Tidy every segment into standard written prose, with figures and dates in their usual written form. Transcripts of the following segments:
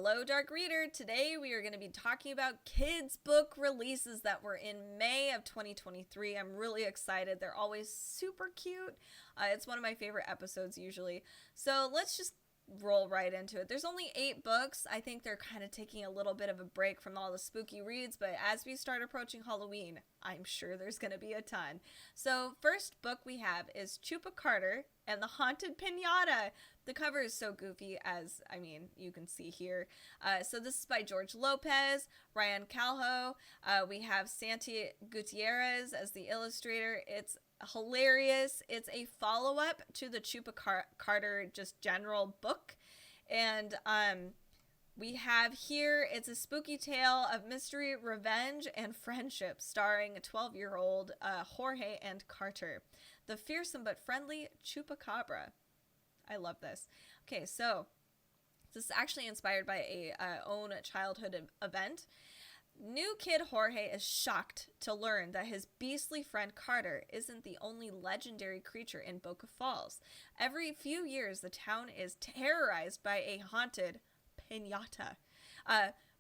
Hello, Dark Reader. Today we are going to be talking about kids' book releases that were in May of 2023. I'm really excited. They're always super cute. It's one of my favorite episodes usually. So let's just roll right into it. There's only 8 books. I think they're kind of taking a little bit of a break from all the spooky reads, but as we start approaching Halloween, I'm sure there's going to be a ton. So first book we have is ChupaCarter and the Haunted Piñata. The cover is so goofy, as, you can see here. So this is by George Lopez, Ryan Calejo. We have Santy Gutierrez as the illustrator. It's hilarious. It's a follow-up to the ChupaCarter just general book. And we have here, it's a spooky tale of mystery, revenge, and friendship, starring a 12-year-old Jorge and Carter, the fearsome but friendly Chupacabra. I love this. Okay, so this is actually inspired by a own childhood event. New kid Jorge is shocked to learn that his beastly friend Carter isn't the only legendary creature in Boca Falls. Every few years, the town is terrorized by a haunted piñata.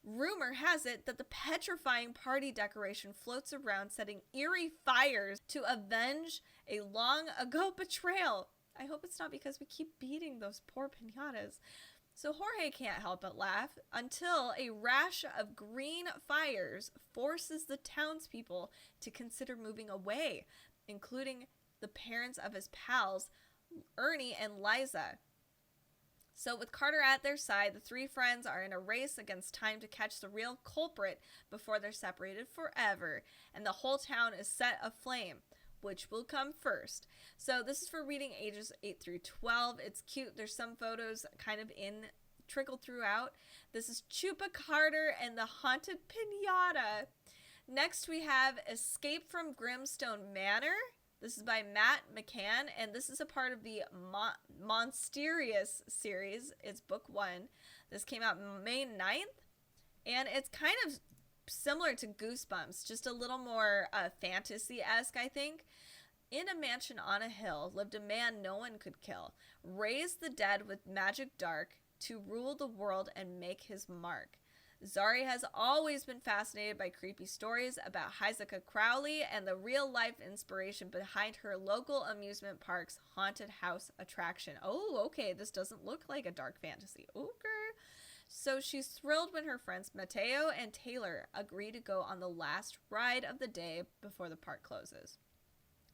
Rumor has it that the petrifying party decoration floats around, setting eerie fires to avenge a long-ago betrayal. I hope it's not because we keep beating those poor piñatas. So Jorge can't help but laugh until a rash of green fires forces the townspeople to consider moving away, including the parents of his pals, Ernie and Liza. So with Carter at their side, the 3 friends are in a race against time to catch the real culprit before they're separated forever, and the whole town is set aflame. Which will come first? So this is for reading ages 8 through 12. It's cute. There's some photos kind of trickled throughout. This is ChupaCarter and the Haunted Piñata. Next we have Escape from Grimstone Manor. This is by McMann, and this is a part of the Monsterious series. It's book 1. This came out May 9th, and it's kind of similar to Goosebumps, just a little more fantasy-esque, I think. In a mansion on a hill lived a man no one could kill, raised the dead with magic dark to rule the world and make his mark. Zari has always been fascinated by creepy stories about Hezekiah Crowley and the real-life inspiration behind her local amusement park's haunted house attraction. Oh, okay, this doesn't look like a dark fantasy. Okay. So she's thrilled when her friends Mateo and Taylor agree to go on the last ride of the day before the park closes.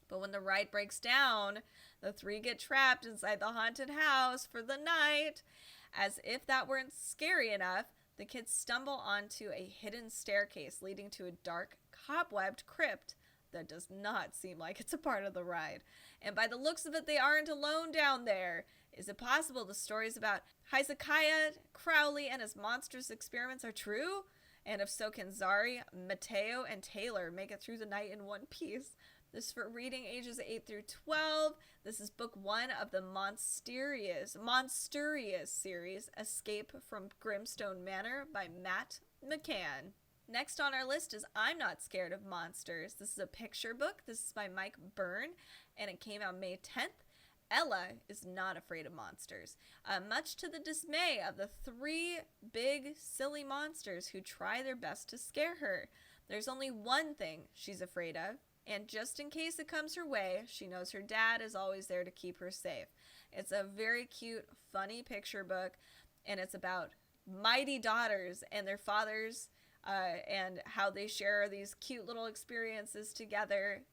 But when the ride breaks down, the 3 get trapped inside the haunted house for the night. As if that weren't scary enough, the kids stumble onto a hidden staircase leading to a dark, cobwebbed crypt that does not seem like it's a part of the ride. And by the looks of it, they aren't alone down there. Is it possible the stories about Hezekiah Crowley and his monstrous experiments are true? And if so, can Zari, Mateo, and Taylor make it through the night in one piece? This is for reading ages 8 through 12. This is book 1 of the Monsterious series, Escape from Grimstone Manor by McMann. Next on our list is I'm Not Scared of Monsters. This is a picture book. This is by Byrne, and it came out May 10th. Ella is not afraid of monsters, much to the dismay of the 3 big, silly monsters who try their best to scare her. There's only one thing she's afraid of, and just in case it comes her way, she knows her dad is always there to keep her safe. It's a very cute, funny picture book, and it's about mighty daughters and their fathers, and how they share these cute little experiences together,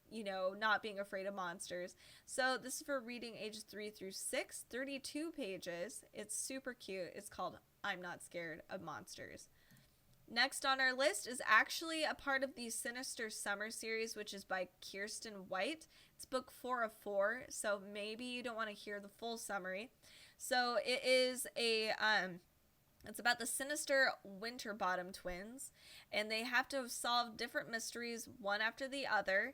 not being afraid of monsters. So this is for reading ages 3 through 6, 32 pages. It's super cute. It's called I'm Not Scared of Monsters. Next on our list is actually a part of the Sinister Summer series, which is by Kiersten White. It's book 4 of 4, so maybe you don't want to hear the full summary. So it is it's about the sinister Winterbottom twins, and they have to solve different mysteries one after the other.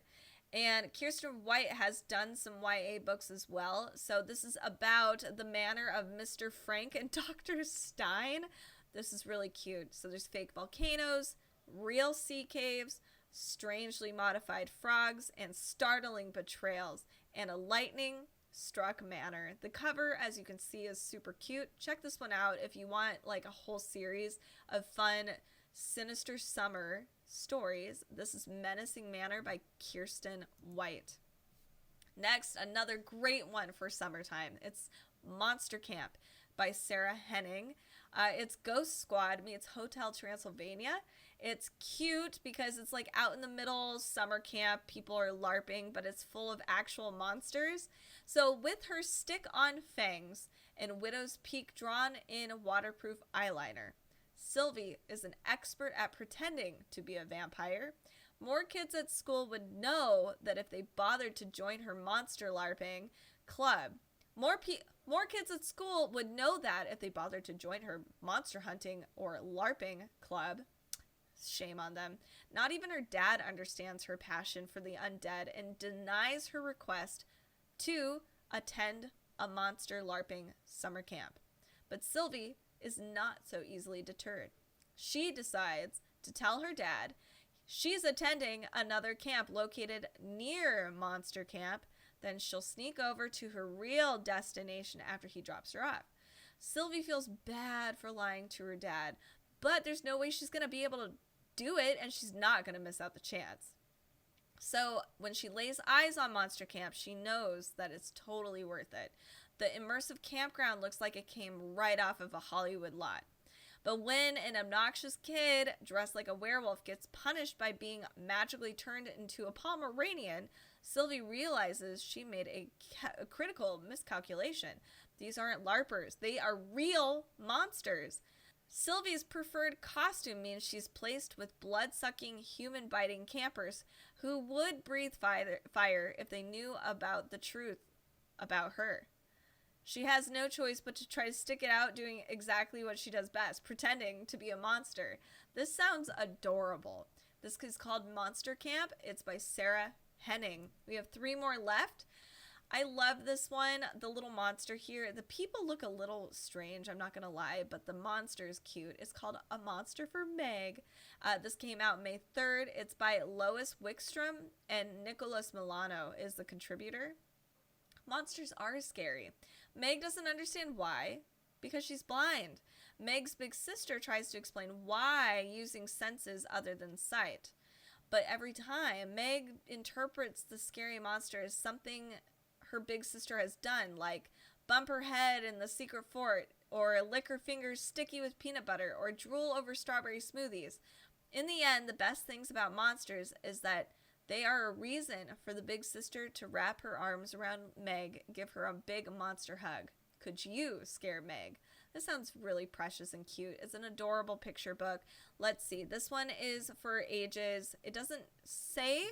And Kiersten White has done some YA books as well. So this is about the manor of Mr. Frank and Dr. Stein. This is really cute. So there's fake volcanoes, real sea caves, strangely modified frogs, and startling betrayals, and a lightning Struck Manor. The cover, as you can see, is super cute. Check this one out if you want like a whole series of fun Sinister summer stories. This is Menacing Manor by Kiersten White. Next, another great one for summertime. It's Monster Camp by Sarah Henning. It's Ghost Squad meets Hotel Transylvania. It's cute because it's like out in the middle, summer camp, people are LARPing, but it's full of actual monsters. So with her stick-on fangs and Widow's Peak drawn in waterproof eyeliner, Sylvie is an expert at pretending to be a vampire. More kids at school would know that if they bothered to join her monster LARPing club. More kids at school would know that if they bothered to join her monster hunting or LARPing club. Shame on them. Not even her dad understands her passion for the undead and denies her request to attend a monster LARPing summer camp. But Sylvie is not so easily deterred. She decides to tell her dad she's attending another camp located near Monster Camp. Then she'll sneak over to her real destination after he drops her off. Sylvie feels bad for lying to her dad, but there's no way she's going to be able to do it, and she's not going to miss out the chance. So when she lays eyes on Monster Camp, she knows that it's totally worth it. The immersive campground looks like it came right off of a Hollywood lot. But when an obnoxious kid dressed like a werewolf gets punished by being magically turned into a Pomeranian, Sylvie realizes she made a critical miscalculation. These aren't LARPers. They are real monsters. Sylvie's preferred costume means she's placed with blood-sucking, human-biting campers who would breathe fire if they knew about the truth about her. She has no choice but to try to stick it out doing exactly what she does best, pretending to be a monster. This sounds adorable. This is called Monster Camp. It's by Sarah Henning. We have 3 more left. I love this one. The little monster here. The people look a little strange, I'm not going to lie, but the monster is cute. It's called A Monster for Meg. This came out May 3rd. It's by Lois Wickstrom, and Nicolás Milano is the contributor. Monsters are scary. Meg doesn't understand why, because she's blind. Meg's big sister tries to explain why using senses other than sight. But every time, Meg interprets the scary monster as something her big sister has done, like bump her head in the secret fort, or lick her fingers sticky with peanut butter, or drool over strawberry smoothies. In the end, the best things about monsters is that they are a reason for the big sister to wrap her arms around Meg, give her a big monster hug. Could you scare Meg? This sounds really precious and cute. It's an adorable picture book. Let's see. This one is for ages, it doesn't say,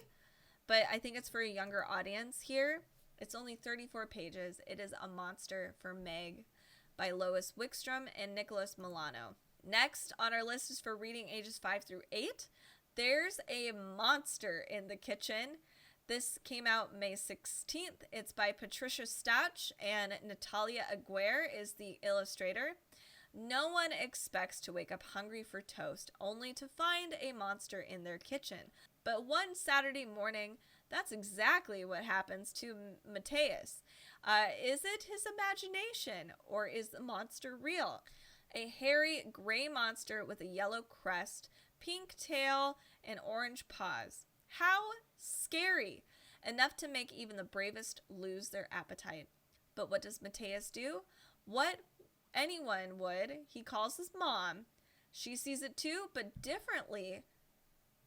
but I think it's for a younger audience here. It's only 34 pages. It is A Monster for Meg by Lois Wickstrom and Nicolás Milano. Next on our list is for reading ages 5 through 8. There's a Monster in the Kitchen. This came out May 16th. It's by Patricia Strauch, and Natalia Aguerre is the illustrator. No one expects to wake up hungry for toast, only to find a monster in their kitchen. But one Saturday morning, that's exactly what happens to Mateus. Is it his imagination, or is the monster real? A hairy gray monster with a yellow crest, pink tail, and orange paws. How scary! Enough to make even the bravest lose their appetite. But what does Mateus do? What anyone would. He calls his mom. She sees it too, but differently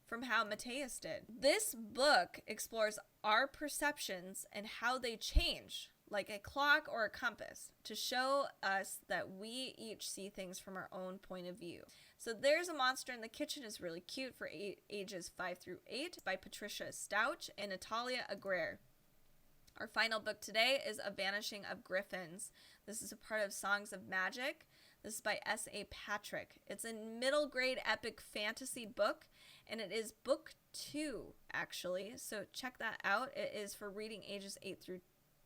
from how Mateus did. This book explores our perceptions and how they change, like a clock or a compass, to show us that we each see things from our own point of view. So There's a Monster in the Kitchen is really cute for ages 5 through 8 by Patricia Strauch and Natalia Aguerre. Our final book today is A Vanishing of Griffins. This is a part of Songs of Magic. This is by S.A. Patrick. It's a middle grade epic fantasy book, and it is book 2, actually. So check that out. It is for reading ages 8 through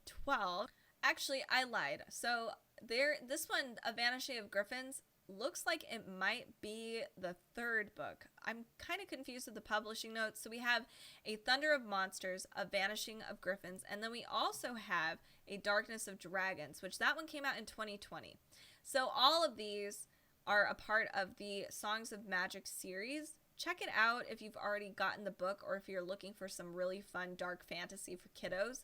12. Actually, I lied. So this one, A Vanishing of Griffins, looks like it might be the 3rd book. I'm kind of confused with the publishing notes. So we have A Thunder of Monsters, A Vanishing of Griffins, and then we also have A Darkness of Dragons, which that one came out in 2020. So all of these are a part of the Songs of Magic series. Check it out if you've already gotten the book or if you're looking for some really fun dark fantasy for kiddos.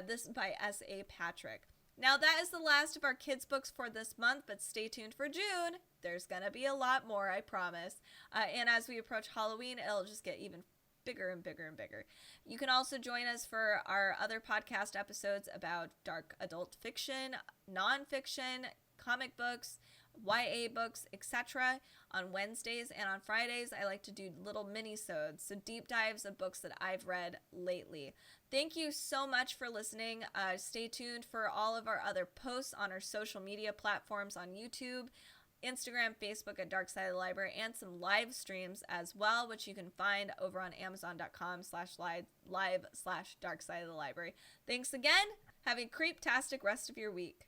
This is by S.A. Patrick. Now that is the last of our kids books for this month, but stay tuned for June. There's gonna be a lot more, I promise. And as we approach Halloween, it'll just get even bigger and bigger and bigger. You can also join us for our other podcast episodes about dark adult fiction, nonfiction, comic books, YA books, etc. on Wednesdays, and on Fridays I like to do little mini-sodes, so deep dives of books that I've read lately. Thank you so much for listening. Stay tuned for all of our other posts on our social media platforms on YouTube, Instagram, Facebook at Dark Side of the Library, and some live streams as well, which you can find over on Amazon.com/live/Dark Side of the Library. Thanks again. Have a creep-tastic rest of your week.